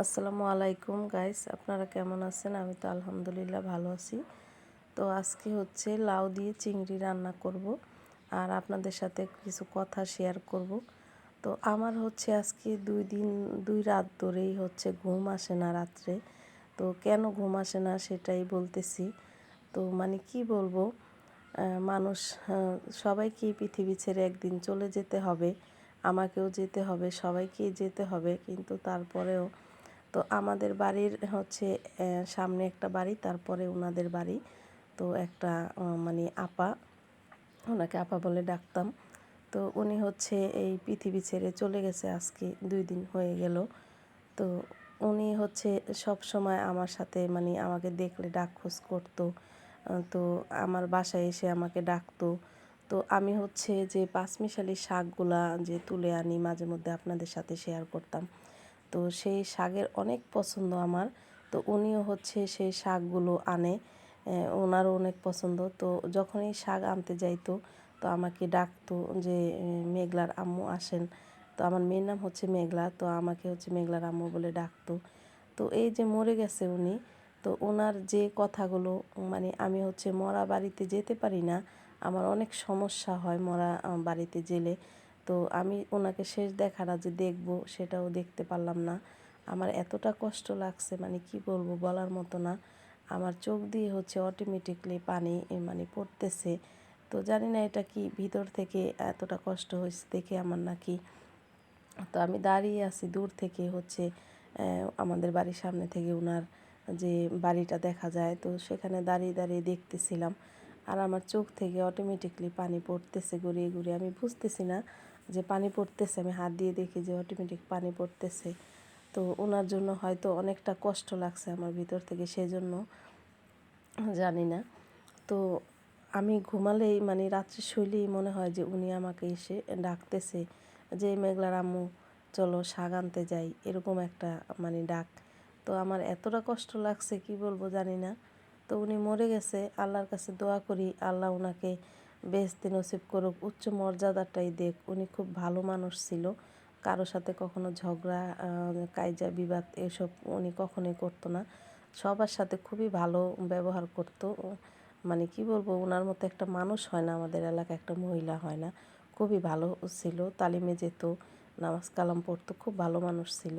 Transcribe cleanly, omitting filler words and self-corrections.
আসসালামু আলাইকুম গাইস, আপনারা কেমন আছেন? আমি তো আলহামদুলিল্লাহ ভালো আছি। তো আজকে হচ্ছে লাউ দিয়ে চিংড়ি রান্না করব আর আপনাদের সাথে কিছু কথা শেয়ার করব। তো আমার হচ্ছে আজকে 2 রাত ধরেই হচ্ছে ঘুম আসে না রাত্রে। তো কেন ঘুম আসে না সেটাই বলতেছি। তো মানে কি বলবো, মানুষ সবাইকেই পৃথিবী ছেড়ে একদিন চলে যেতে হবে, আমাকেও যেতে হবে, সবাইকেই যেতে হবে, কিন্তু তারপরেও তো আমাদের বাড়ির হচ্ছে সামনে একটা বাড়ি, তারপরে ওনাদের বাড়ি। তো একটা মানে আপা, ওনাকে আপা বলে ডাকতাম। তো উনি হচ্ছে এই পৃথিবী ছেড়ে চলে গেছে, আজকে 2 দিন হয়ে গেল। তো উনি হচ্ছে সব সময় আমার সাথে মানে আমাকে দেখলে ডাক খোঁজ করতো। তো আমার বাসায় এসে আমাকে ডাকতো। তো আমি হচ্ছে যে পাঁচমিশালি শাকগুলা যে তুলে আনি মাঝে মধ্যে আপনাদের সাথে শেয়ার করতাম। তো সেই শাকের অনেক পছন্দ আমার। তো উনিও হচ্ছে সেই শাকগুলো আনে, ওনারও অনেক পছন্দ। তো যখনই শাক আনতে যাইতো তো আমাকে ডাকতো যে মেঘলার আম্মু আসেন। তো আমার মেয়ের নাম হচ্ছে মেঘলা, তো আমাকে হচ্ছে মেঘলার আম্মু বলে ডাকতো। তো এই যে মরে গেছে উনি, তো ওনার যে কথাগুলো মানে আমি হচ্ছে মরা বাড়িতে যেতে পারি না, আমার অনেক সমস্যা হয় মরা বাড়িতে গেলে। তো আমি ওনাকে শেষ দেখাটা যে দেখবো সেটাও দেখতে পারলাম না। আমার এতটা কষ্ট লাগছে, মানে কি বলবো, বলার মতো না। আমার চোখ দিয়ে হচ্ছে অটোমেটিকলি পানি মানে পড়তেছে। তো জানি না এটা কি ভিতর থেকে এতটা কষ্ট হয়েছে দেখে আমার নাকি। তো আমি দাঁড়িয়ে আছি দূর থেকে হচ্ছে আমাদের বাড়ির সামনে থেকে ওনার যে বাড়িটা দেখা যায়, তো সেখানে দাঁড়িয়ে দাঁড়িয়ে দেখতেছিলাম। আর আমার চোখ থেকে অটোমেটিকলি পানি পড়তেছে গড়িয়ে গড়িয়ে, আমি বুঝতেছি না যে পানি পড়তেছে, আমি হাত দিয়ে দেখি যে অটোমেটিক পানি পড়তেছে। তো ওনার জন্য হয়তো অনেকটা কষ্ট লাগছে আমার ভিতর থেকে, সেজন্য জানি না। তো আমি ঘুমালেই মানে রাত্রে শুইলেই মনে হয় যে উনি আমাকে এসে ডাকতেছে যে মেঘলার আম্মু চলো শাক আনতে যাই, এরকম একটা মানে ডাক। তো আমার এতটা কষ্ট লাগছে কি বলবো জানি না। তো উনি মরে গেছে, আল্লাহর কাছে দোয়া করি আল্লাহ ওনাকে বেহেশতে নসিব করুক, উচ্চ মর্যাদাটাই দেখ। উনি খুব ভালো মানুষ ছিল, কারো সাথে কখনো ঝগড়া কাইজা বিবাদ এসব উনি কখনোই করতো না, সবার সাথে খুবই ভালো ব্যবহার করতো। মানে কি বলবো, ওনার মতো একটা মানুষ হয় না, আমাদের এলাকায় একটা মহিলা হয় না। খুবই ভালো ছিল, তালিমে যেত, নামাজ কালাম পড়তো, খুব ভালো মানুষ ছিল।